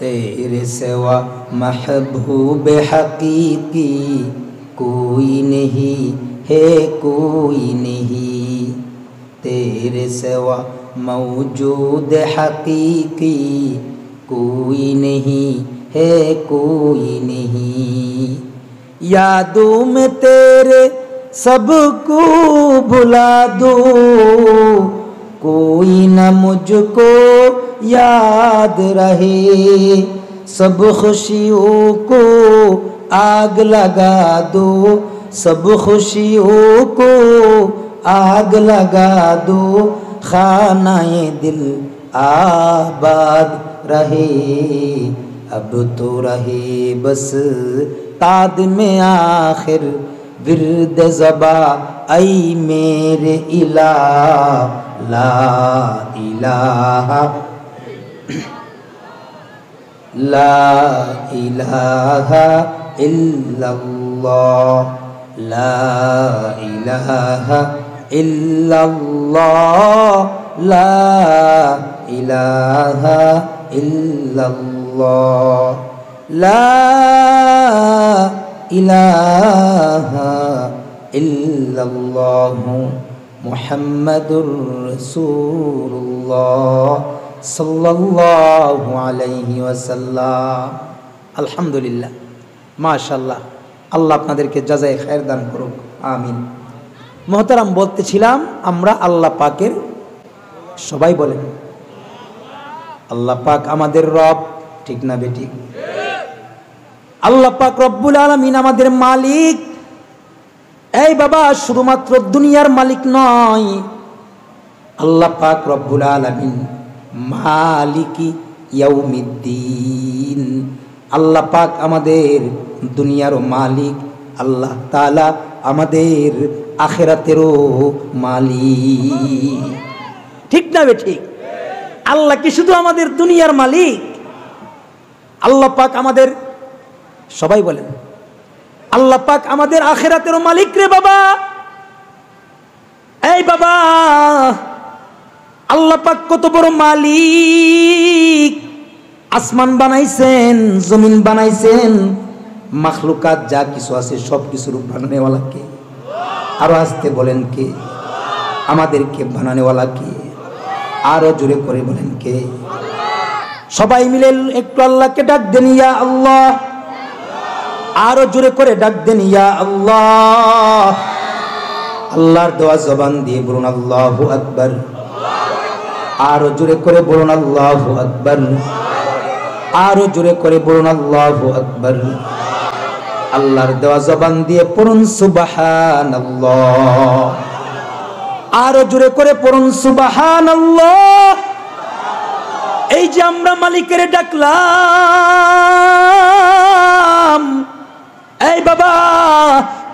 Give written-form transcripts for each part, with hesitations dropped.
तेरे सिवा महबूब हकीकी कोई नहीं है कोई नहीं, तेरे सिवा मौजूद हकीकी कोई नहीं है कोई नहीं। यादों में तेरे सबको भुला दो, कोई न मुझको याद रहे, सब खुशियों को आग लगा दो, सब खुशियों को आग लगा दो, खानाए दिल आबाद रहे। अब तो रहे बस ताद में आखिर विर्द ज़बा ऐ मेरे इलाह, ला इलाहा ला इलाहा इल्लल्लाह, ला इलाहा इल्लल्लाह, ला इलाहा इल्लल्लाह, ला इलाहा इल्लल्लाह मुहम्मदुर रसूलुल्लाह सल्लल्लाहु अलैहि वसल्लम। अल्हम्दुलिल्लाह, माशाल्लाह, আল্লাহ আপনাদেরকে জাযায়ে খায়ের দান করুক, আমিন। মোহতারাম, বলতেছিলাম আমরা আল্লাহ পাকের, সবাই বলেন আল্লাহ পাক আমাদের রব, ঠিক না বেঠিক? আল্লাহ পাক রব্বুল আলামিন আমাদের মালিক। এই বাবা, শুধুমাত্র দুনিয়ার মালিক নয়, আল্লাহ পাক রব্বুল আলামিন মালিকি ইয়াউমিদ্দিন। আল্লাহ পাক আমাদের দুনিয়ারও মালিক, আল্লাহ তাআলা আমাদের আখিরাতেরও মালিক, ঠিক না বেঠিক? আল্লাহ কি শুধু আমাদের দুনিয়ার মালিক? আল্লাহ পাক আমাদের, সবাই বলেন আল্লাহ পাক আমাদের আখিরাতেরও মালিক রে বাবা। এই বাবা, আল্লাহ পাক কত বড় মালিক। আসমান বানাইছেন, জমিন বানাইছেন, মাখলুকাত যা কিছু আছে সব কিছুর বানানেওয়ালা কে? আরো আসতে বলেন কে? আমাদেরকে বানানেওয়ালা কে? আরো জোরে করে বলেন কে? সবাই মিলে একটু আল্লাহকে ডাক দেন, ইয়া আল্লাহ। আরো জোরে করে ডাক দেন, ইয়া আল্লাহ। আল্লাহর দেওয়া জবান দিয়ে বলুন আল্লাহু আকবার। আরো জোরে করে বলুন আল্লাহু আকবার। আরো জোরে করে বলুন আল্লাহু আকবার। আল্লাহর দেওয়া জবান দিয়ে পড়ুন সুবহানাল্লাহ। আরো জোরে করে পড়ুন সুবহানাল্লাহ। এই যে আমরা মালিকের ডাকলাম, এই বাবা,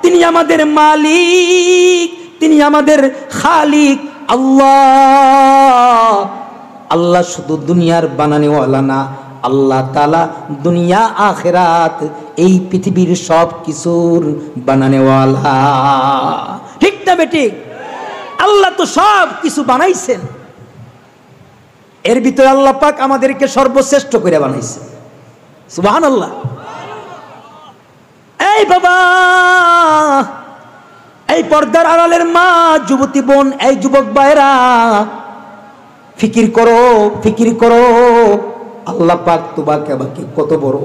তিনি আমাদের মালিক, তিনি আমাদের খালিক আল্লাহ। আল্লাহ শুধু দুনিয়ার বানানেওয়ালা না, আল্লাহ তাআলা দুনিয়া আখিরাত এই পৃথিবীর সব কিছুর বানানেওয়ালা, ঠিক না বেঠিক? আল্লাহ তো সব কিছু বানাইছেন, এর ভিতরে আল্লাহ পাক আমাদেরকে সর্বশ্রেষ্ঠ করে বানাইছে, সুবহানাল্লাহ। এই বাবা, এই পর্দার আড়ালের মা, যুবতী বোন, এই যুবক ভাইরা, ফিকির করো, ফিকির করো। আল্লাহ পাক তোমাকে আমাকে কত বড়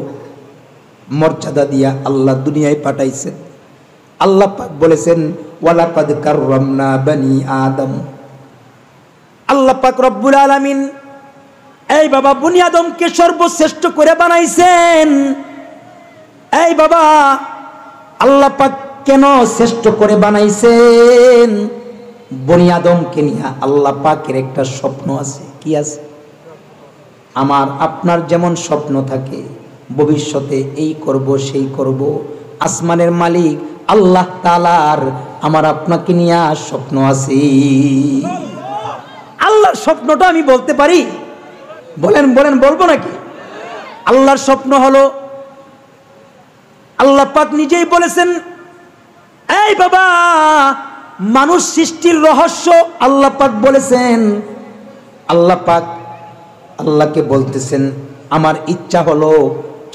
মর্যাদা দিয়া আল্লাহ দুনিয়ায় পাঠাইছেন। আল্লাহ পাক বলেছেন ওয়ালাকাদ কাররামনা বনি আদম। আল্লাহ পাক রব্বুল আলামিন এই বাবা বনি আদমকে সর্বশ্রেষ্ঠ করে বানাইছেন। এই বাবা, আল্লাহ পাক কেন শ্রেষ্ঠ করে বানাইছেন? বনি আদমকে নিয়ে আল্লাহ পাকের একটা স্বপ্ন আছে। কি আছে? আমার আপনার যেমন স্বপ্ন থাকে ভবিষ্যতে এই করব সেই করব, আসমানের মালিক আল্লাহ তাআলার আমার আপনাকে নিয়ে স্বপ্ন আছে। আল্লাহর স্বপ্নটা আমি বলতে পারি? বলেন বলেন, বলবো নাকি? আল্লাহর স্বপ্ন হলো, আল্লাহ পাক নিজেই বলেছেন, এই বাবা, মানুষ সৃষ্টির রহস্য আল্লাহ পাক বলেছেন। আল্লাহ পাক আল্লাহকে বলতেছেন, আমার ইচ্ছা হলো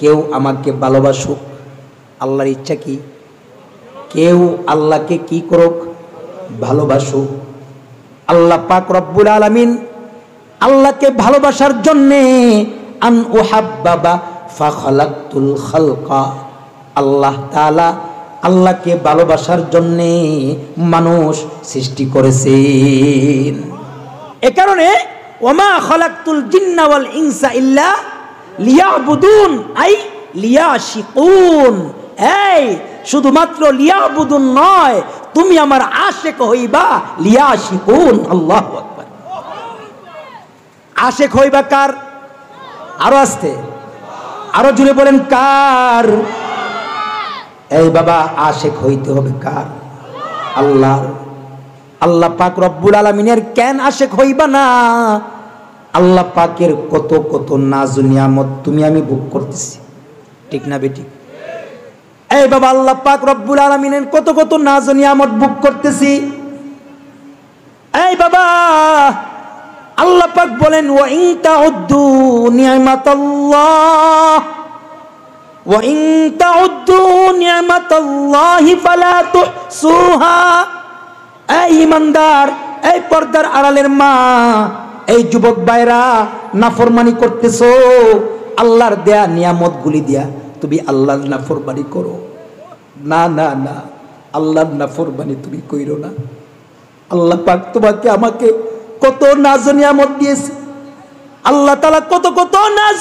কেউ আমাকে ভালোবাসুক। আল্লাহর ইচ্ছা কি? কেউ আল্লাহকে কি করুক? ভালোবাসুক। আল্লাহ পাক রব্বুল আলামিন আল্লাহকে ভালোবাসার জন্যে আন উহাব্বাবা ফাখালাকতুল খালকা, আল্লাহ তাআলা আল্লাহকে ভালোবাসার জন্যে মানুষ সৃষ্টি করেছেন। এ কারণে ওমা খালাকতুল জিন্না ওয়াল ইনসা ইল্লা লিয়াবুদুন আই লিয়াশিকুন। এই শুধুমাত্র লিয়াবুদুন নয়, তুমি আমার আশিক হইবা লিয়াশিকুন। আল্লাহু আকবার। আশিক হইবা কার? আরো আস্তে, আরো জুড়ে বলেন কার? এই বাবা আশিক হইতে হবে কার? আল্লাহ। আল্লাহ পাক রব্বুল আলামিনের কেন আশিক হইবা না? আল্লাহ পাকের কত কত নাজ নিয়ামত তুমি আমি ভোগ করতেছি, ঠিক না বেটি? এই বাবা আল্লাহ পাক রব্বুল আলামিনের কত কত নাজ নিয়ামত ভোগ করতেছি। এই বাবা আল্লাহ পাক বলেন ওয়া ইন তাউদ্দু নি'মাতাল্লাহ ওয়া ইন তাউদ্দু নি'মাতাল্লাহি ফালা তুহসুহা। এই ইমানদার, এই পর্দার আড়ালের মা, এই যুবক ভাইরা নাফরমানি করতেছো, আল্লাহর দেয়া নিয়ামতগুলি দিয়া তুমি আল্লাহর নাফরমানি করো। না না না, আল্লাহর নাফরমানি তুমি কইরো না। আল্লাহ পাক তোমাকে আমাকে কত নাজ নিয়ামত দিয়েছে। আল্লাহ তাআলা কত কত নাজ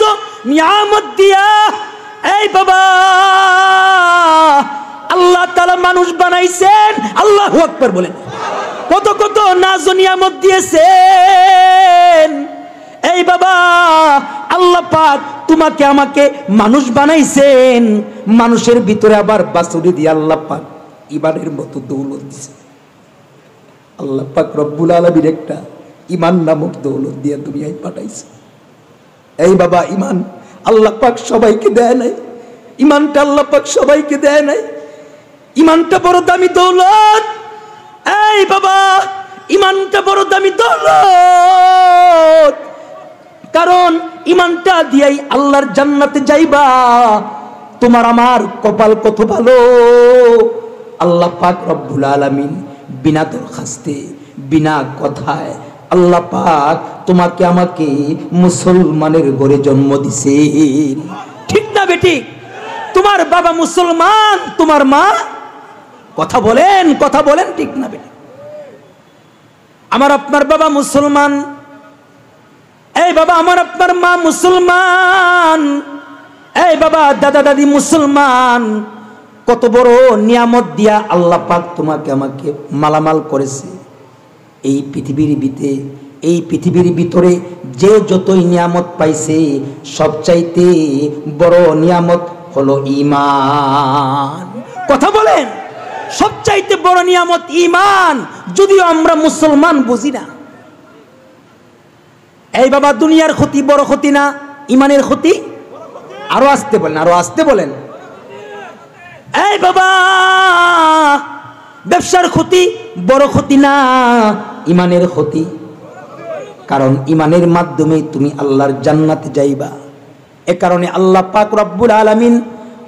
নিয়ামত দিয়া এই বাবা আল্লাহ তাআলা মানুষ বানাইছেন। আল্লাহু আকবার বলেন। কত কত নাজ নিয়ামত দিয়েছেন। এই বাবা আল্লাহ পাক তোমাকে আমাকে মানুষ বানাইছেন। মানুষের ভিতরে আবার বাছুরি দিয়ে আল্লাহ পাক ইমানের মতো দৌলত দিয়েছে। আল্লাহ পাক রব্বুল আলামিন একটা ইমান নামক দৌলত দিয়ে দুনিয়ায় পাঠাইছে। এই বাবা ইমান আল্লাহ পাক সবাইকে দেয় নাই। ইমানটা আল্লাহ পাক সবাইকে দেয় নাই। ইমানটা বড় দামি দৌলত। এই বাবা ইমানটা বড় দামি দৌলত, কারণ ইমানটা দিয়েই আল্লাহর জান্নাতে যাইবা। তোমার আমার কপাল কত ভালো। আল্লাহ পাক রব্বুল আলামিন বিনা দরখাস্তে বিনা কথায় আল্লাহ পাক তোমাকে আমাকে মুসলমানের ঘরে জন্ম দিছেন, ঠিক না বেটি? তোমার বাবা মুসলমান, তোমার মা, কথা বলেন কথা বলেন, ঠিক না বেটি? আমার আপনার বাবা মুসলমান, এই বাবা আমার আপনার মা মুসলমান, এই বাবা দাদা দাদি মুসলমান। কত বড় নিয়ামত দিয়া আল্লাহ পাক তোমাকে আমাকে মালামাল করেছে। এই পৃথিবীর ভিতরে যে যতই নিয়ামত পাইছে সবচাইতে বড় নিয়ামত হলো ঈমান। কথা বলেন, সবচাইতে বড় নিয়ামত ঈমান, যদিও আমরা মুসলমান বুঝি না। এই বাবা দুনিয়ার ক্ষতি বড় ক্ষতি না, ঈমানের ক্ষতি? আরো আসতে বলেন, আরো আসতে বলেন। এই বাবা ব্যবসার ক্ষতি বড় ক্ষতি না, ঈমানের ক্ষতি। কারণ ঈমানের মাধ্যমে তুমি আল্লাহর জান্নাতে যাইবা। এ কারণে আল্লাহ পাক রব্বুল আলামিন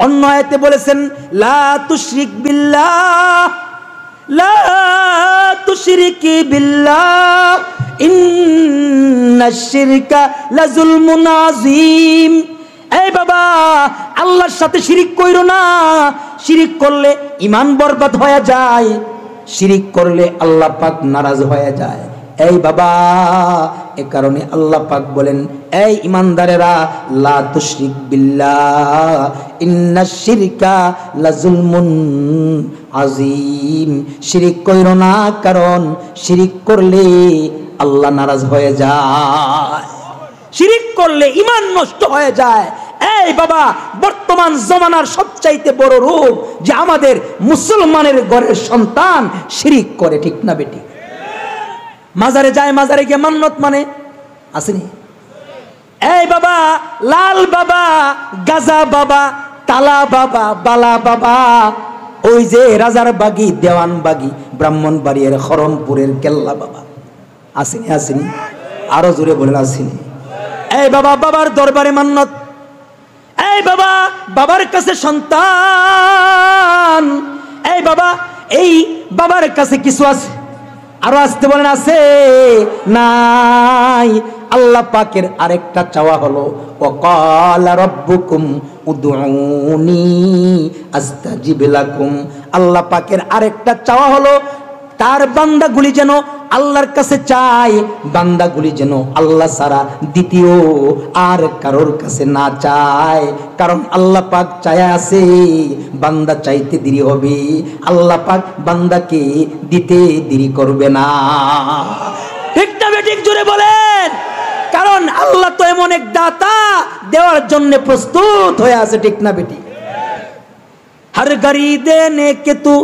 অন্য আয়াতে বলেছেন লা তুশরিক বিল্লাহ, লা তুশরিকি বিল্লাহ ইন্নাশ শিরকা লাযুলমুন আযীম। এই বাবা আল্লাহর সাথে শিরিক কইরো না। শিরিক করলে ঈমান বরবাদ হয়ে যায়, শিরিক করলে আল্লাহ পাক নারাজ হয়ে যায়। এই বাবা এ কারণে আল্লাহ পাক বলেন এই ঈমানদারেরা লা তুশরিক বিল্লাহ ইন্নাশ শিরকা লাযুলমুন আযীম। শিরিক কইরো না, কারণ শিরিক করলে আল্লাহ নারাজ হয়ে যায়, শিরিক করলে ঈমান নষ্ট হয়ে যায়। এই বাবা বর্তমান জমানার সবচাইতে বড় রোগ যে আমাদের মুসলমানের ঘরের সন্তান শিরিক করে, ঠিক না বেটি? মাজারে যায়, মাজারে গিয়ে মান্নত মানে আসেনি? এই বাবা লাল বাবা, গাজা বাবা, তালা বাবা, বালা বাবা, ওই যে রাজার বাগি, দেওয়ান বাগি, ব্রাহ্মণবাড়িয়ার খরমপুরের কেল্লা বাবা আসেনি? আসেনি? আরো জোরে বলেন আসেনি? এই বাবা, বাবার দরবারে মান্নত, এই বাবা, বাবার কাছে সন্তান, এই বাবা, এই বাবার কাছে কিছু আছে, আরো আসতে বলেন আছে নাই? আল্লাহ পাকের আরেকটা চাওয়া হলো ওয়াকালা রাব্বুকুম উদউনি আস্তাজিব লাকুম। আল্লাহ পাকের আরেকটা চাওয়া হলো তার বান্দাগুলি যেন আল্লাহর কাছে চায়, বান্দাগুলি যেন আল্লাহ ছাড়া দ্বিতীয় আর কারোর কাছে না চায়। কারণ আল্লাহ পাক চায় আছে বান্দা চাইতে দেরি হবে, আল্লাহ পাক বান্দাকে দিতে দেরি করবে না। ঠিক না বেঠিক জোরে বলেন? কারণ আল্লাহ তো এমন এক দাতা, দেওয়ার জন্য প্রস্তুত হয়ে আছে। ঠিক না বেঠিক? हर घड़ी देने के तू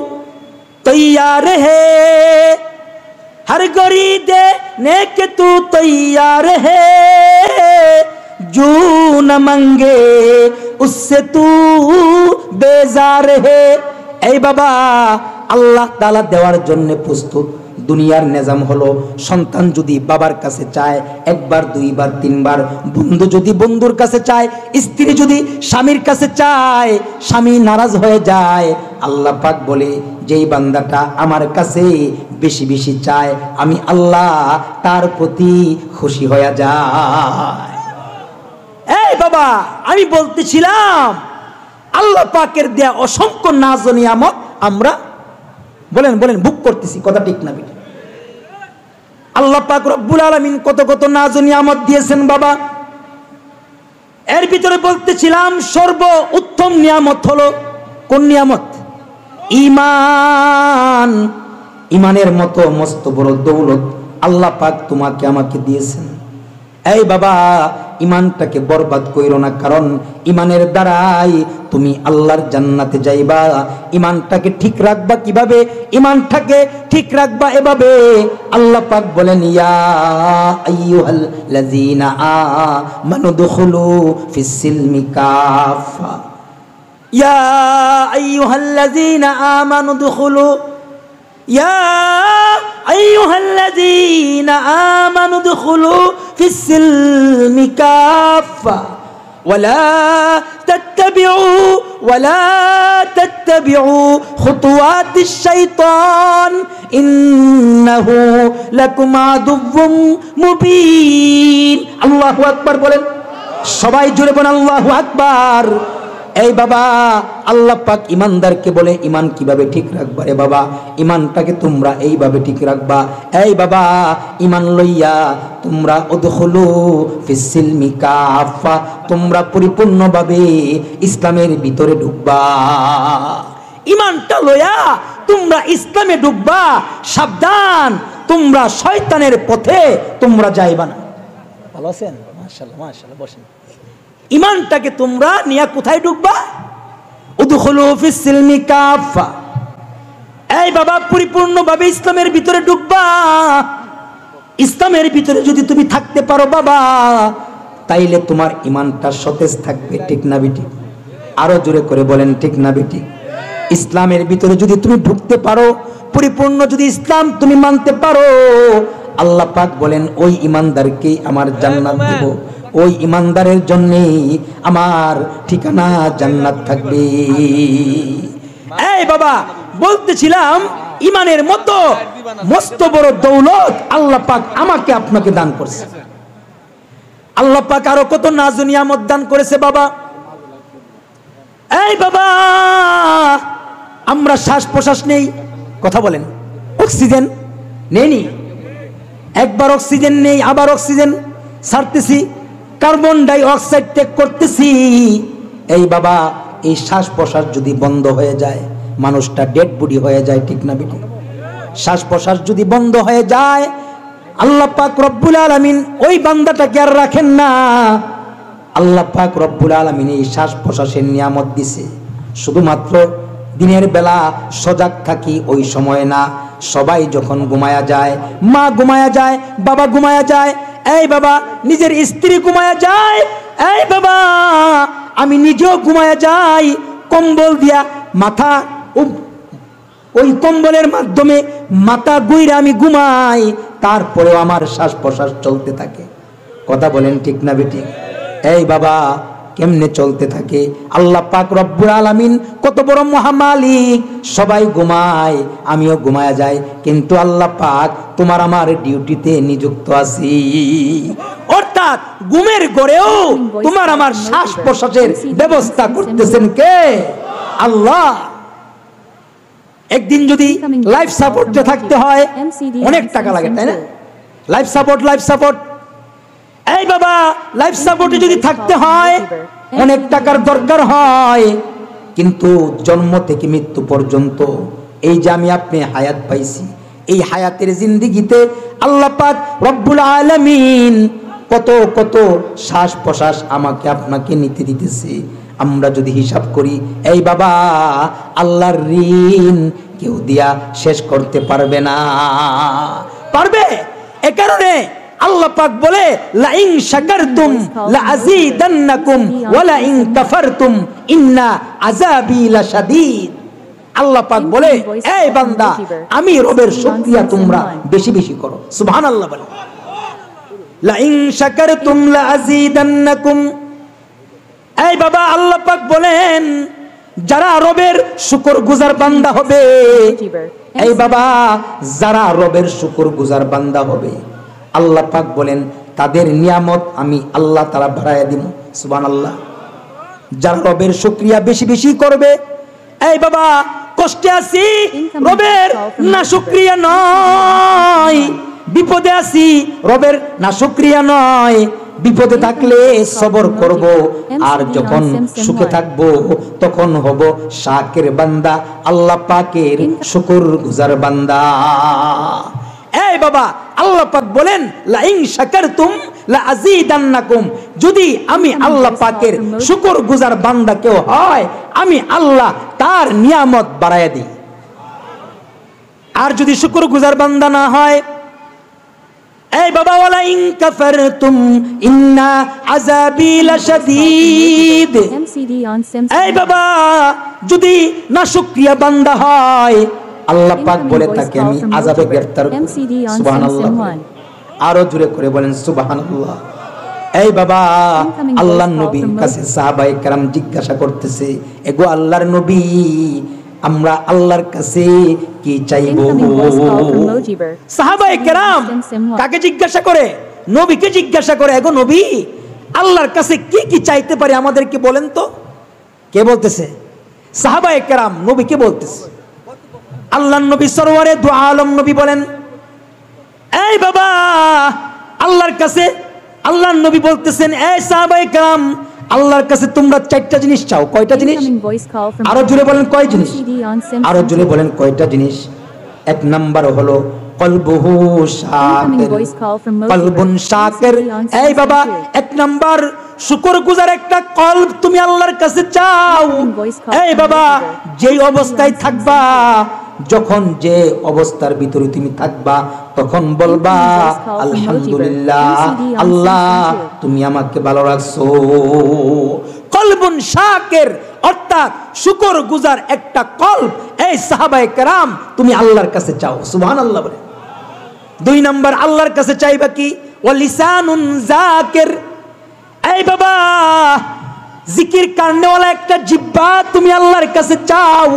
तैयार है, हर घड़ी देने के तू तैयार है, जो न मंगे उससे तू बेजार है। এই বাবা, আল্লাহ তাআলা দেওয়ার জন্য প্রস্তুত। দুনিয়ার নিজাম হলো সন্তান যদি বাবার কাছে চায় একবার, দুইবার, তিনবার, বন্ধু যদি বন্ধুর কাছে চায়, স্ত্রী যদি স্বামীর কাছে চায়, স্বামী নারাজ হয়ে যায়। আল্লাহ পাক বলে যেই বান্দাটা আমার কাছে বেশি বেশি চায়, আমি আল্লাহ তার প্রতি খুশি হয়ে যায়। এই বাবা, আমি বলতেছিলাম আল্লাহ পাকের দেয়া অসংখ্য নাজ ও নিয়ামত আমরা বলেন বলেন ভোগ করতেছি। কথা ঠিক না বেঠিক? আল্লাহ পাক রব্বুল আলামিন কত কত নাজ ও নিয়ামত দিয়েছেন বাবা। এর ভিতরে বলতেছিলাম সর্ব উত্তম নিয়ামত হলো কোন নিয়ামত? ঈমান। ঈমানের মতো মস্ত বড় দৌলত আল্লাহ পাক তোমাকে আমাকে দিয়েছেন। এই বাবা, ঈমানটাকে বরবাদ কইরো না, কারণ ঈমানের দ্বারাই তুমি আল্লাহর জান্নাতে যাইবা। ঈমানটাকে ঠিক রাখবা কিভাবে? ঈমানটাকে ঠিক রাখবা এভাবে, আল্লাহ পাক বলেন ইয়া আইয়ুহাল্লাযীনা আমানু দুখুলু ফিস সিলমি কাফা, ইয়া আইয়ুহাল্লাযীনা আমানু দুখুলু, ইয়া আইয়ুহাল্লাযীনা আমানু দুখুলু ফিস সিলমি কাফা ওয়ালা তাত্তাবিউ খুতুওয়াতিশ শাইতান ইন্নাহু লাকুম আদুউম মুবিন। আল্লাহু আকবার বলেন, সবাই জোরে বলেন আল্লাহু আকবার। এই বাবা, আল্লাহ পাক ইমানদারকে বলে ইমান কিভাবে ঠিক রাখবা রে বাবা? ইমানটাকে তোমরা এইভাবে ঠিক রাখবা। এই বাবা, ইমান লইয়া তোমরা উদখুলু ফিস সিলমি কাফা, তোমরা পরিপূর্ণভাবে ইসলামের ভিতরে ঢুকবা। ইমানটা লইয়া তোমরা ইসলামে ঢুকবা। সাবধান, তোমরা শয়তানের পথে তোমরা যাইবা না। ভালো আছেন? মাশাআল্লাহ মাশাআল্লাহ, বসেন। ইমানটাকে তোমরা নিয়ে কোথায় ঢুকবা? উদখুলু ফিস সিলমি কাফা। এই বাবা, পরিপূর্ণভাবে ইসলামের ভিতরে ঢুকবা। ইসলামের ভিতরে যদি তুমি থাকতে পারো বাবা, তাইলে তোমার ইমানটা সতেজ থাকবে। ঠিক না বেঠিক? আরো জোরে করে বলেন ঠিক না বেঠিক? ইসলামের ভিতরে যদি তুমি ঢুকতে পারো, পরিপূর্ণ যদি ইসলাম তুমি মানতে পারো, আল্লাহ পাক বলেন ওই ইমানদারকে আমার জান্নাত দেব, ওই ইমানদারের জন্যে আমার ঠিকানা জান্নাত থাকবে। এই বাবা, বলতেছিলাম ইমানের মতো মস্ত বড় দৌলত আল্লাহ পাক আমাকে আপনাকে দান করেছে। আল্লাহ পাক আরো কত নাজ ও নিয়ামত দান করেছে বাবা। এই বাবা, আমরা শ্বাস প্রশ্বাস নেই, কথা বলেন, অক্সিজেন নেই, একবার অক্সিজেন নেই, আবার অক্সিজেন ছাড়তেছি, কার্বন ডাই অক্সাইড ত্যাগ করতেছি। এই বাবা, এই শ্বাস প্রশ্বাস যদি বন্ধ হয়ে যায়, মানুষটা ডেড বডি হয়ে যায়। ঠিক না বেঠিক? শ্বাস প্রশ্বাস যদি বন্ধ হয়ে যায়, আল্লাহ পাক রব্বুল আলামিন ওই বান্দাটাকে আর রাখেন না। আল্লাহ পাক রব্বুল আলামিন এই শ্বাস প্রশ্বাসের নিয়ামত দিছে শুধুমাত্র দিনের বেলা সজাগ থাকি ওই সময় না, সবাই যখন ঘুমায়া যায়, মা ঘুমায়া যায়, বাবা ঘুমায়া যায়, এই বাবা নিজের স্ত্রী ঘুমায়া যায়, এই বাবা আমি নিজেও ঘুমায়া যাই, কম্বল দিয়া মাথা ওই কম্বলের মাধ্যমে মাথা গুইরা আমি ঘুমাই, তারপরেও আমার শ্বাস প্রশ্বাস চলতে থাকে। কথা বলেন ঠিক না বেটি? এই বাবা কেমনে চলতে থাকে? আল্লাহ পাক রব্বুল আলামিন কত বড় মহামালিক। সবাই ঘুমায়, আমিও ঘুমায়া যাই, কিন্তু আল্লাহ পাক তোমার আমার ডিউটিতে নিযুক্ত আছি। অর্থাৎ ঘুমের ঘরেও তোমার আমার শ্বাস প্রশ্বাসের ব্যবস্থা করতেছেন কে? আল্লাহ। একদিন যদি লাইফ সাপোর্টে থাকতে হয় অনেক টাকা লাগে, তাই না? লাইফ সাপোর্ট, এই বাবা লাইফ সাপোর্টে যদি থাকতে হয় অনেক টাকার দরকার হয়, কিন্তু জন্ম থেকে মৃত্যু পর্যন্ত এই যে আমি আপনি হায়াত পাইছি, এই হায়াতের জিন্দেগিতে আল্লাহ পাক রব্বুল আলামিন কত কত শ্বাস প্রশ্বাস আমাকে আপনাকে নিতে দিতেছে। আমরা যদি হিসাব করি, এই বাবা আল্লাহর ঋণ কেউ দিয়া শেষ করতে পারবে না। পারবে? এ কারণে আল্লাহ পাক বলে লা ইন শাকারতুম লা আযীদান্নাকুম ওয়া লা ইন কাফারতুম ইন্না আযাবি লাশাদীদ। আল্লাহ পাক বলে, এই বান্দা আমি রবের শুকরিয়া তোমরা বেশি বেশি করো। সুবহানাল্লাহ বলে, লা ইন শাকারতুম লা আযীদান্নাকুম। এই বাবা আল্লাহ পাক বলেন যারা রবের শুকরগুজার বান্দা হবে, এই বাবা যারা রবের শুকরগুজার বান্দা হবে, আল্লাহ পাক বলেন তাদের নিয়ামত আমি আল্লাহ তাআলা বাড়ায়া দিব। সুবহানাল্লাহ। যারা রবের শুকরিয়া বেশি বেশি করবে, এই বাবা কষ্টে আছি রবের না শুকরিয়া নয়, বিপদে আছি রবের না শুকরিয়া নয়, বিপদে থাকলে সবর করব, আর যখন সুখে থাকব তখন হব শাকের বান্দা, আল্লাহ পাকের শুকরগুজার বান্দা। এই বাবা আল্লাহ পাক বলেন লা ইন শাকারতুম লা আযীদান্নাকুম। যদি আমি আল্লাহ পাকের শুকরগুজার বান্দা কেউ হয়, আমি আল্লাহ তার নিয়ামত বাড়ায়া দিই। আর যদি শুকরগুজার বান্দা না হয়, এই বাবা ওয়ালা ইন কাফারতুম ইন্না আযাবি লাশাদীদ। এই বাবা যদি নাশুকরিয়া বান্দা হয়, আল্লাহ পাক বলে তাকে আমি আযাবে গ্রেফতার করব। সুবহানাল্লাহ। আরো জোরে করে বলেন সুবহানাল্লাহ। এই বাবা আল্লাহর নবীর কাছে সাহাবায়ে কেরাম জিজ্ঞাসা করতেছে, এগো আল্লাহর নবী, আমরা আল্লাহর কাছে কি চাইবো? সাহাবায়ে কেরাম কাকে জিজ্ঞাসা করে? নবীকে জিজ্ঞাসা করে, এগো নবী আল্লাহর কাছে কি কি চাইতে পারি আমাদেরকে বলেন তো। কে বলতেছে? সাহাবায়ে কেরাম নবীকে বলতেছে। আল্লাহর নবী সরওয়ারে দু আলম নবী বলেন, এই বাবা আল্লাহর কাছে, আল্লাহর নবী বলতেছেন, এই সাহাবায়ে কেরাম আল্লাহর কাছে তোমরা চারটা জিনিস চাও। কয়টা জিনিস? আরো জোরে বলেন কয় জিনিস? আরো জোরে বলেন কয়টা জিনিস? এক নাম্বার হলো কলবুহু শাকির, কলবুন শাকির। এই বাবা এক নাম্বার শুকরগুজার একটা কলব তুমি আল্লাহর কাছে চাও। এই বাবা যেই অবস্থায় থাকবা, যখন যে অবস্থার ভিতরে তুমি থাকবা, তখন বলবা আলহামদুলিল্লাহ, আল্লাহ তুমি আমাকে ভালো রাখছো। কলবুন শাকির অর্থাৎ শুকরগুজার একটা কলব, এই সাহাবায়ে কেরাম তুমি আল্লাহর কাছে চাও। সুবহানাল্লাহ বলে। দুই নাম্বার আল্লাহর কাছে চাইবা কি? ওয়া লিসানুন যাকির। এই বাবা জিকির কারনেওয়ালা একটা জিহ্বা তুমি আল্লাহর কাছে চাও।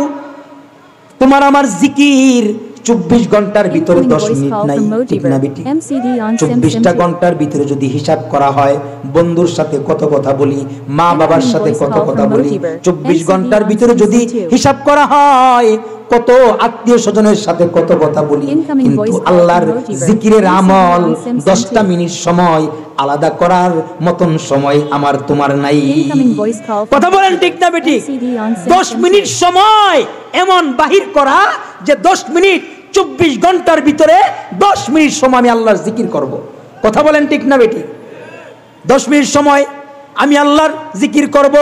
তোমার আমার জিকির 24 ঘন্টার ভিতরে 10 মিনিট নাই, ঠিক না বেটি? 24টা ঘন্টার ভিতরে যদি হিসাব করা হয়, বন্ধুর সাথে কত কথা বলি, মা বাবার সাথে কত কথা বলি, 24 ঘন্টার ভিতরে যদি হিসাব করা হয়, কত আত্মীয় স্বজনের সাথে কত কথা বলি, কিন্তু আল্লাহর জিকিরের আমল 10টা মিনিট সময় আলাদা করার মতন সময় আমার তোমার নাই। কথা বলেন ঠিক না বেটি? 10 মিনিট সময় এমন বাহির করা যে 10 মিনিট 24 ঘন্টার ভিতরে 10 মিনিট সময় আমি আল্লাহর জিকির করব। কথা বলেন ঠিক না বেটি? 10 মিনিট সময় আমি আল্লাহর জিকির করব,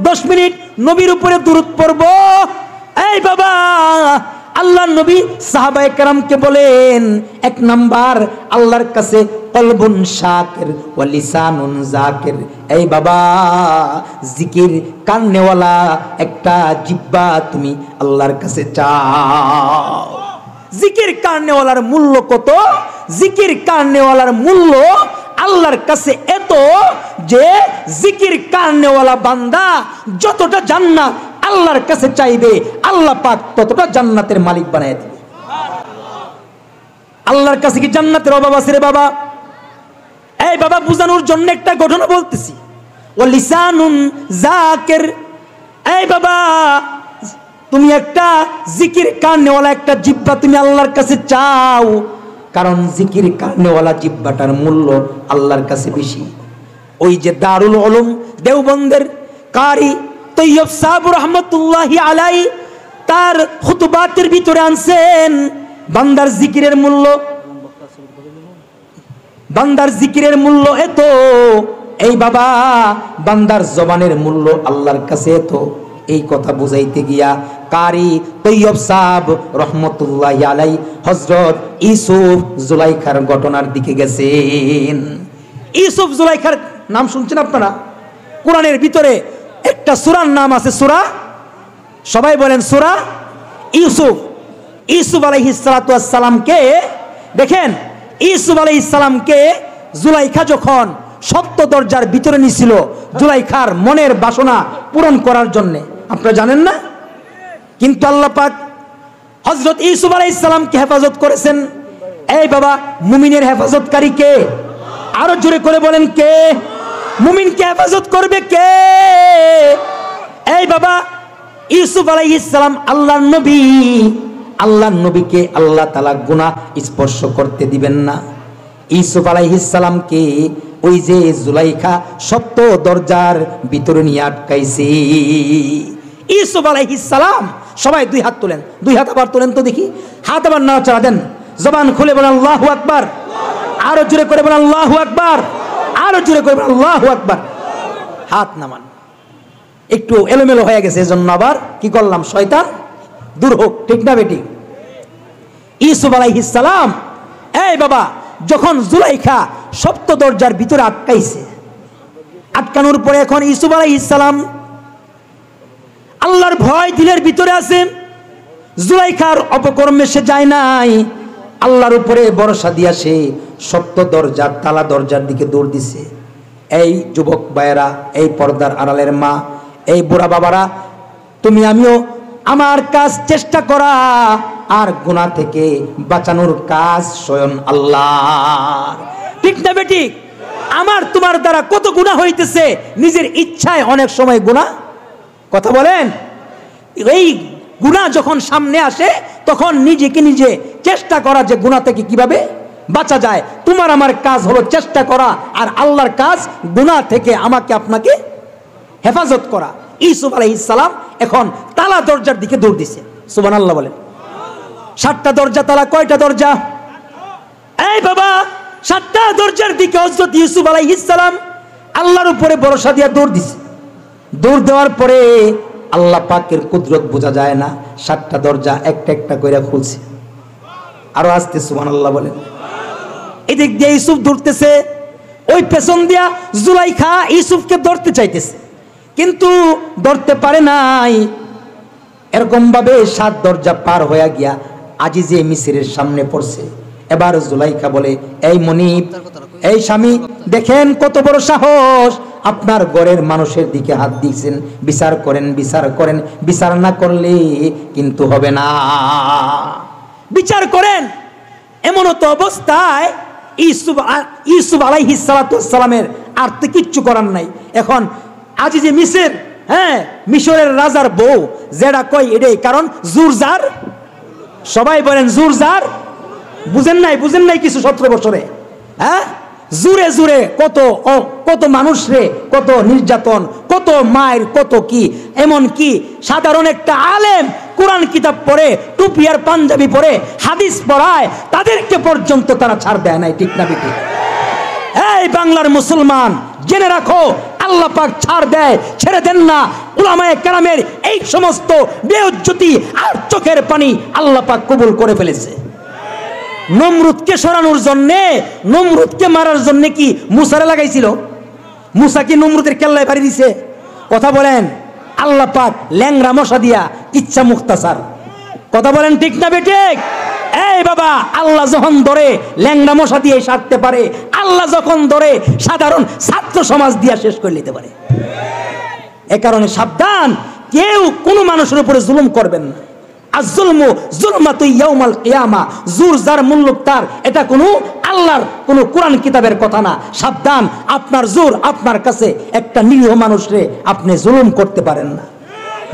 10 মিনিট নবীর উপরে দুরূদ পড়ব। এই বাবা আল্লাহর নবী সাহাবায়ে কেরামকে বলেন, এক নাম্বার আল্লাহর কাছে কলবুন শাকির ওয়া লিসানুন যাকির। এই বাবা জিকির কারনেওয়ালা একটা জিহ্বা তুমি আল্লাহর কাছে চাও। জিকির কারনেওয়ালার মূল্য কত? জিকির কারনেওয়ালার মূল্য আল্লাহর কাছে এত যে জিকির কারনেওয়ালা বান্দা যতটা জান্নাত আল্লাহর কাছে চাইবে আল্লাহ পাক ততটা জান্নাতের মালিক বানায় দিবে। আল্লাহর কাছে কি জান্নাতের অভাব আছে রে বাবা? এই বাবা বুঝানোর জন্য একটা ঘটনা বলতেছি। ও লিসানুন জাকির, এই বাবা তুমি একটা জিকির কারনেওয়ালা একটা জিহ্বা তুমি আল্লাহর কাছে চাও, কারণ জিকির কারনেওয়ালা জিহ্বাটার মূল্য আল্লাহর কাছে বেশি। ওই যে দারুল উলুম দেওবন্দের কারি তৈয়ব সাহেব রহমতুল্লাহি আলাইহি তার খুতবাতের ভিতরে আনছেন বান্দার জিকিরের মূল্য, বান্দার জিকিরের মূল্য এত, এই বাবা বান্দার জবানের মূল্য আল্লাহর কাছে এত। এই কথা বুঝাইতে গিয়া কারি তৈয়ব সাহেব রহমতুল্লাহি আলাইহি হযরত ইউসুফ জুলাইখার ঘটনার দিকে গেছেন। ইউসুফ জুলাইখার নাম শুনছেন আপনারা? কোরআনের ভিতরে একটা সূরার নাম আছে, সূরা, সবাই বলেন সূরা ইউসুফ। ইউসুফ আলাইহিস সালাতু ওয়াস সালামকে দেখেন, ইউসুফ আলাইহিস সালামকে জুলাইখা যখন সপ্ত দরজার ভিতরে নিছিল জুলাইখার মনের বাসনা পূরণ করার জন্য, আপনারা জানেন না? কিন্তু আল্লাহ পাক হযরত ইউসুফ আলাইহিস সালামকে হেফাজত করেছেন। এই বাবা মুমিনের হেফাজতকারী কে? আরো জোরে করে বলেন কে? মুমিনকে হেফাজত করবে কে? এই বাবা ইউসুফ আলাইহিস সালাম আল্লাহর নবী, আল্লাহর নবীকে আল্লাহ তাআলা গুনাহ স্পর্শ করতে দিবেন না। ইউসুফ আলাইহিস সালামকে ওই যে জুলাইখা সপ্ত দরজার ভিতরে নিয়ে আটকাইছে। ইউসুফ আলাইহিস সালাম, সবাই দুই হাত তোলেন, দুই হাত আবার তোলেন তো দেখি, হাত আবার নাড়াচাড়া দেন, জবান খুলে বলেন আল্লাহু আকবার, আরো জোরে করে বলেন আল্লাহু আকবার, আরো জোরে করে বলেন আল্লাহু আকবার। হাত নামান, একটু এলোমেলো হয়ে গেছে এজন্য আবার কি করলাম, শয়তান দূর হোক, ঠিক না বেটি? ইউসুফ আলাইহিস সালাম এই বাবা যখন জুলাইখা সপ্ত দরজার ভিতরে আটকাইছে, আটকানোর পরে এখন ইউসুফ আলাইহিস সালাম আল্লাহর ভয় দিলের ভিতরে আছে। জুলাইখার অপকর্মে সে যায় নাই, আল্লাহর উপরে ভরসা দিয়া সে সপ্ত দরজা তালা দরজার দিকে দৌড় দিছে। এই যুবক ভাইয়েরা, এই পর্দার আড়ালের মা, এই বুড়া বাবারা, তুমি আমিও আমার কাজ চেষ্টা করা আর গুনাহ থেকে বাঁচানোর কাজ স্বয়ং আল্লাহ, ঠিক না বেটি? আমার তোমার দ্বারা কত গুনাহ হইতেছে, নিজের ইচ্ছায় অনেক সময় গুনাহ, কথা বলেন। এই গুনাহ যখন সামনে আসে তখন নিজেকে নিজে চেষ্টা করা যে গুনাহ থেকে কিভাবে বাঁচা যায়। তোমার আমার কাজ হলো চেষ্টা করা, আর আল্লাহর কাজ গুনাহ থেকে আমাকে আপনাকে হেফাজত করা। ইউসুফ আলাইহিস সালাম এখন তালা দরজার দিকে দৌড় দিছে, সুবহানাল্লাহ বলেন। 7টা দরজা তালা, কয়টা দরজা? এই বাবা 7টা দরজার দিকে হযরত ইউসুফ আলাইহিস সালাম আল্লাহর উপরে ভরসা দিয়ে দৌড় দিছে। দৌড় দেওয়ার পরে আল্লাহ পাকের কুদরত বোঝা যায় না, 7টা দরজা একটা একটা করে খুলছে। আরো আসতে সুবহানাল্লাহ বলেন। এদিক দিয়ে ইউসুফ দৌড়তেছে, ওই পেছন দিয়া জুলাইখা ইউসুফকে ধরতে চাইতেছে, কিন্তু ধরতে পারে নাই। এরকম ভাবে 7 দরজা পার হয়ে গিয়া আজিজে মিসরের সামনে পড়ছে। এবার জুলাইখা বলে, এই মনিব, এই স্বামী, দেখেন কত বড় সাহস, আপনার ঘরের মানুষের দিকে হাত দিয়েছেন, বিচার করেন, বিচার করেন, বিচার না করলে কিন্তু হবে না, বিচার করেন। এমন তো অবস্থায় ইউসুফ আলাইহিস সালাতু ওয়াস সালামের আর তো কিচ্ছু করার নাই। এখন আজিজে মিসর, হ্যাঁ, মিশরের রাজার বউ যেটা কই এটাই, কারণ জুরজার, সবাই বলেন জুরজার, বুঝেন নাই কিছু 17 বছরে, হ্যাঁ, জুরে জুরে কত মানুষ রে, কত নির্যাতন, কত মায়ের, কত কি, এমন কি সাধারণ একটা আলেম কোরআন কিতাব পড়ে, টুপি আর পাঞ্জাবি পরে হাদিস পড়ায়, তাদেরকে পর্যন্ত তারা ছাড় দেয় নাই, ঠিক না বেটি? এই বাংলার মুসলমান জেনে রাখো, আল্লাহ পাক ছাড় দেয়, ছেড়ে দেন না। উলামায়ে কেরামের এই সমস্ত বেইজ্জতি আর চোখের পানি আল্লাহ পাক কবুল করে ফেলেছে। নমরুদকে সরানোর জন্যে, নমরুদকে মারার জন্য কি মুসারে লাগাইছিল? মুসা কি নমরুদের কেল্লায় বাড়ি দিছে? কথা বলেন। আল্লাহ পাক ল্যাংরা মশা দিয়া ইচ্ছা মুখতাসার, কথা বলেন ঠিক না বেঠিক? এই বাবা, আল্লাহ যখন ধরে ল্যাংরা মশা দিয়ে সারতে পারে, আল্লাহ যখন ধরে সাধারণ ছাত্র সমাজ দিয়া শেষ করে নিতে পারে। এ কারণে সাবধান, কেউ কোনো মানুষের উপরে জুলুম করবেন না। আয-যুলমু যুলমাতু ইয়াউমাল কিয়ামা, জুর যার মুল্লুক তার, এটা কোনো আল্লাহর কোনো কোরআন কিতাবের কথা না। সাবধান, আপনার জোর আপনার কাছে, একটা নিরীহ মানুষরে আপনি জুলুম করতে পারেন না।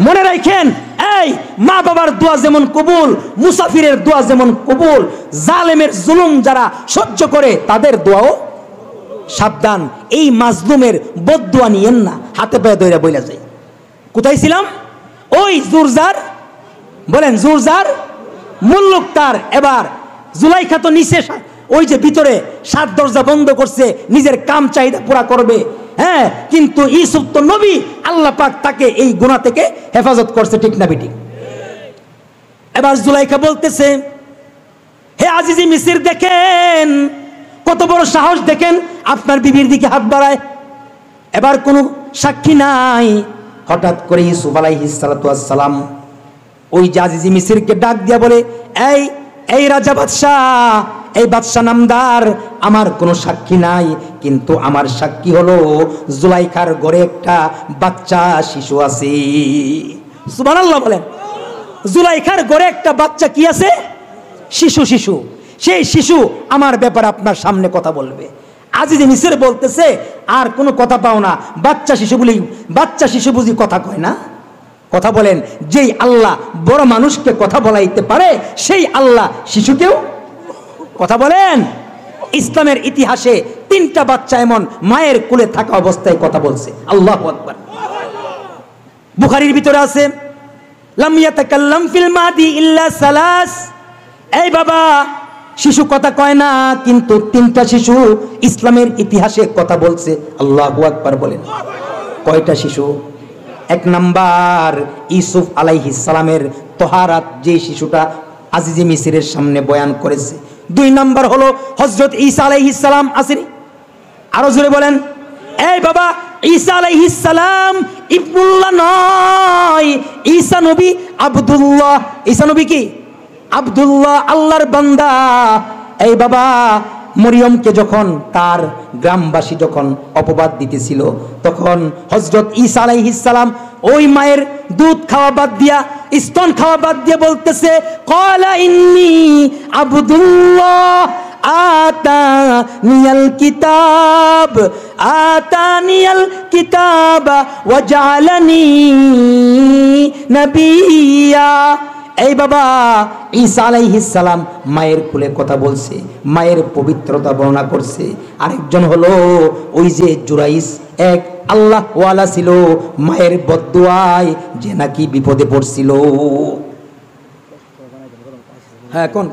মনে রাখেন, এই মা বাবার দোয়া যেমন কবুল, মুসাফিরের দোয়া যেমন কবুল, জালেমের জুলুম যারা সহ্য করে তাদের দোয়াও। সাবধান, এই মাজলুমের বদদোয়া নিয়েন না, হাতে পায়ে দইরা বইলা যায়। কোথায় ছিলাম? ওই জুরজার, বলেন জুরজার মুল্লুক তার। এবার জুলাইখা তো নিচে, ওই যে ভিতরে 7 দরজা বন্ধ করছে, নিজের কাম চাহিদা পুরা করবে। হ্যাঁ, কিন্তু ইউসুফ তো নবী, আল্লাহ পাক তাকে এই গুনাহ থেকে হেফাজত করছে, ঠিক না বেটি? এবার জুলাইখা বলতেছে, হে আজিজি মিসির, দেখেন কত বড় সাহস, দেখেন আপনার বিবির দিকে হাত বাড়ায়। এবার কোনো সাক্ষী নাই। হঠাৎ করে ইউসুফ আলাইহিস সালাতু ওয়াস সালাম ওই যে আজিজি মিসিরকে ডাক দিয়া বলে, এই রাজা বাদশাহ, এই বাদশাহ নামদার, আমার কোনো সাক্ষী নাই, কিন্তু আমার সাক্ষী হলো জুলাইখার ঘরে একটা বাচ্চা শিশু আছে। সুবহানাল্লাহ বলেন। জুলাইখার ঘরে একটা বাচ্চা কি আছে? শিশু। সেই শিশু আমার ব্যাপারে আপনার সামনে কথা বলবে। আজিজি মিসির বলতেছে, আর কোনো কথা পাও না, বাচ্চা শিশু বুঝি কথা কয় না? কথা বলেন, যেই আল্লাহ বড় মানুষকে কথা বলাইতে পারে, সেই আল্লাহ শিশুকেও কথা বলেন। ইসলামের ইতিহাসে 3টা বাচ্চা এমন মায়ের কোলে থাকা অবস্থায় কথা বলছে। আল্লাহু আকবার। বুখারীর ভিতরে আছে, লাম ইয়াতাকাল্লাম ফিল মাদি ইল্লা সালাস। এই বাবা, শিশু কথা কয় না, কিন্তু 3টা শিশু ইসলামের ইতিহাসে কথা বলছে। আল্লাহু আকবার বলেন। কয়টা শিশু? 1 নাম্বার, ইউসুফ আলাইহিস সালামের তহারাত, যে শিশুটা আজিজি মিসিরের সামনে বয়ান করেছে। 2 নাম্বার হলো হযরত ঈসা আলাইহিস সালাম। আসেনি? আরো জোরে বলেন। এই বাবা, ঈসা আলাইহিস সালাম ইবনুল্লাহ নয়, ঈসা নবী আব্দুল্লাহ। ঈসা নবী কি? আব্দুল্লাহ, আল্লাহর বান্দা। এই বাবা, মরিয়মকে যখন তার গ্রামবাসী যখন অপবাদ দিতেছিল, তখন হযরত ঈসা আলাইহিস সালাম ওই মায়ের দুধ খাওয়া বাদ দিয়া, স্তন খাওয়া বাদ দিয়ে বলতেছে, ক্বালা ইন্নী আব্দুল্লাহ আতানিয়াল কিতাব ওয়া জাআলানি নাবিয়্যা। এই বাবা, ঈসা আলাইহিস সালাম মায়ের কোলে কথা বলছে, মায়ের পবিত্রতা বর্ণনা করছে। আরেকজন হলো ওই যে জুরাইস, এক আল্লাহ ওয়ালা ছিল, মায়ের বদদুয়ায় যে নাকি বিপদে পড়ছিল। হ্যাঁ, কোন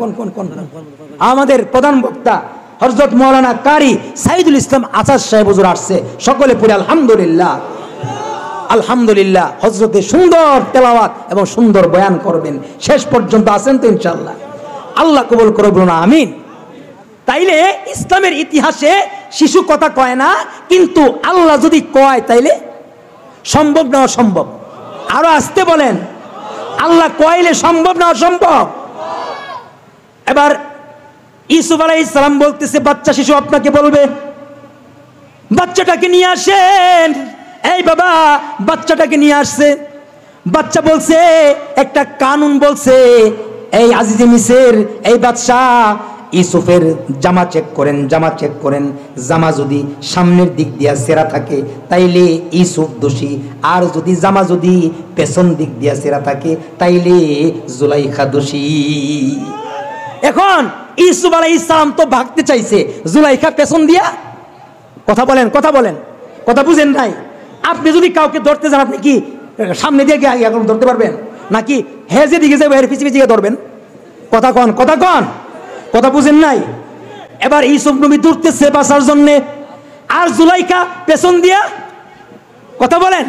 আমাদের প্রধান বক্তা হযরত মাওলানা কারি সাইদুল ইসলাম আচার সাহেব হুজুর আসছে। সকলে পড়ে আলহামদুলিল্লাহ। আলহামদুলিল্লাহ। হযরতে সুন্দর তেলাওয়াত এবং সুন্দর বয়ান করবেন, শেষ পর্যন্ত আছেন তো ইনশাআল্লাহ। আল্লাহ কবুল করে বলুন আমিন। তাইলে ইসলামের ইতিহাসে শিশু কথা কয় না, কিন্তু আল্লাহ যদি কয় তাইলে সম্ভব না অসম্ভব? আরো আসতে বলেন, আল্লাহ কইলে সম্ভব না অসম্ভব? এবার ইউসুফ আলাইহিস সালাম বলতেছে, বাচ্চা শিশু আপনাকে বলবে, বাচ্চাটাকে নিয়ে আসেন। এই বাবা, বাচ্চাটাকে নিয়ে আসছে। বাচ্চা বলছে, একটা কানুন বলছে, এই আজিজি মিসির, এই বাদশাহ, ইউসুফের জামা চেক করেন, জামা যদি সামনের দিক দিয়া সেরা থাকে তাইলে ইউসুফ দোষী, আর যদি জামা যদি পেছন দিক দিয়া সেরা থাকে তাইলে জুলাইখা দোষী। এখন ইউসুফ আলাইহিস সালাম তো ভাগতে চাইছে, জুলাইখা পেছন দিয়া। কথা বলেন, কথা বুঝেন নাই? আপনি যদি কাউকে ধরতে যান, আপনি কি সামনে দিয়ে গিয়ে এখন ধরতে পারবেন, নাকি হেজে দিকে যাবে এর পিছিয়ে পিছিয়ে ধরবেন? কথা কন, কথা বুঝেন নাই? এবার ইউসুফ নবী দৌড়তেছে বাঁচার জন্য, আর জুলাইখা পেছন দিয়া, কথা বলেন,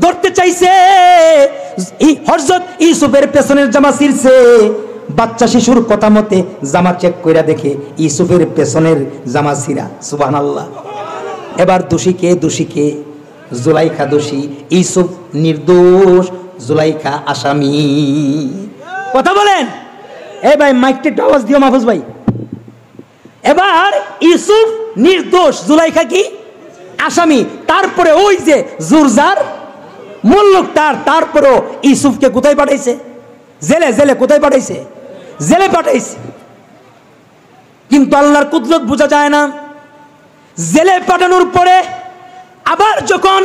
ধরতে চাইছে। হযরত ইউসুফের পেছনের জামা ছিঁড়ছে। বাচ্চা শিশুর কথা মতে জামা চেক কইরা দেখে ইউসুফের পেছনের জামা ছিঁড়া। সুবহানাল্লাহ। এবার দোষী কে? জুলাইখা দোষী, ইউসুফ নির্দোষ, জুলাইখা আসামি। কথা বলেন। এই ভাই, মাইকটা আওয়াজ দিও মাহফুজ ভাই। এবার ইউসুফ নির্দোষ, জুলাইখা কি আসামি, তারপরে ওই যে জুরজার মুল্লুক তারপরেও ইউসুফকে কোথায় পাঠাইছে? জেলে। জেলে কোথায় পাঠাইছে? জেলে পাঠাইছে। কিন্তু আল্লাহর কুদরত বোঝা যায় না। জেলে পাঠানোর পরে আবার যখন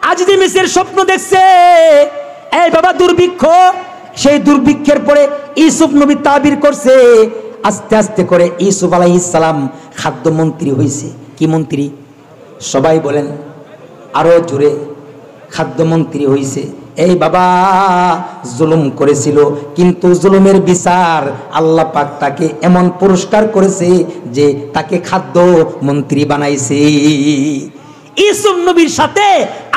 আজিজে মিসর স্বপ্ন দেখছে, এই বাবা দুর্ভিক্ষ, সেই দুর্ভিক্ষের পরে ইউসুফ নবী তাবির করছে, আস্তে আস্তে করে ইউসুফ আলাইহিস সালাম খাদ্যমন্ত্রী হয়েছে। কি মন্ত্রী? সবাই বলেন আরো জোরে, খাদ্যমন্ত্রী হয়েছে। এই বাবা জুলুম করেছিল, কিন্তু জুলুমের বিচার আল্লাহ পাক তাকে এমন পুরস্কার করেছে যে তাকে খাদ্য মন্ত্রী বানাইছে। ইউসুফ নবীর সাথে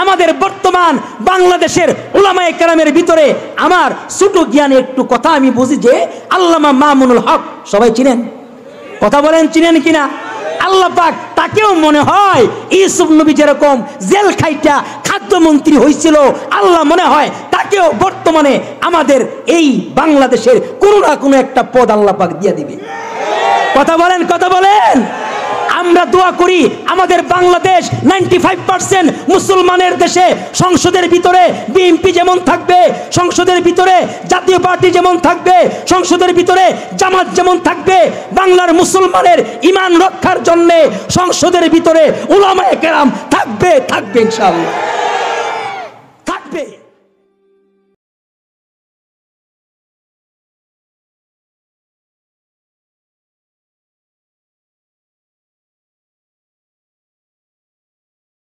আমাদের বর্তমান বাংলাদেশের উলামায়ে কেরামের ভিতরে আমার ছোট জ্ঞানে একটু কথা আমি বুঝি যে আল্লামা মামুনুল হক, সবাই চিনেন? কথা বলেন চিনেন কিনা? আল্লাহ পাক তাকেও মনে হয় ইউসুফ নবী যেরকম জেল খাইটা খাদ্যমন্ত্রী হয়েছিল, আল্লাহ মনে হয় তাকেও বর্তমানে আমাদের এই বাংলাদেশের কোনো না কোনো একটা পদ আল্লাহ পাক দিয়ে দিবে। কথা বলেন, কথা বলেন। আমরা দোয়া করি আমাদের বাংলাদেশ 95% মুসলমানের দেশে, সংসদের ভিতরে বিএনপি যেমন থাকবে, সংসদের ভিতরে জাতীয় পার্টি যেমন থাকবে, সংসদের ভিতরে জামাত যেমন থাকবে, বাংলার মুসলমানের ঈমান রক্ষার জন্য সংসদের ভিতরে উলামায়ে কেরাম থাকবে, থাকবে ইনশাআল্লাহ, থাকবে।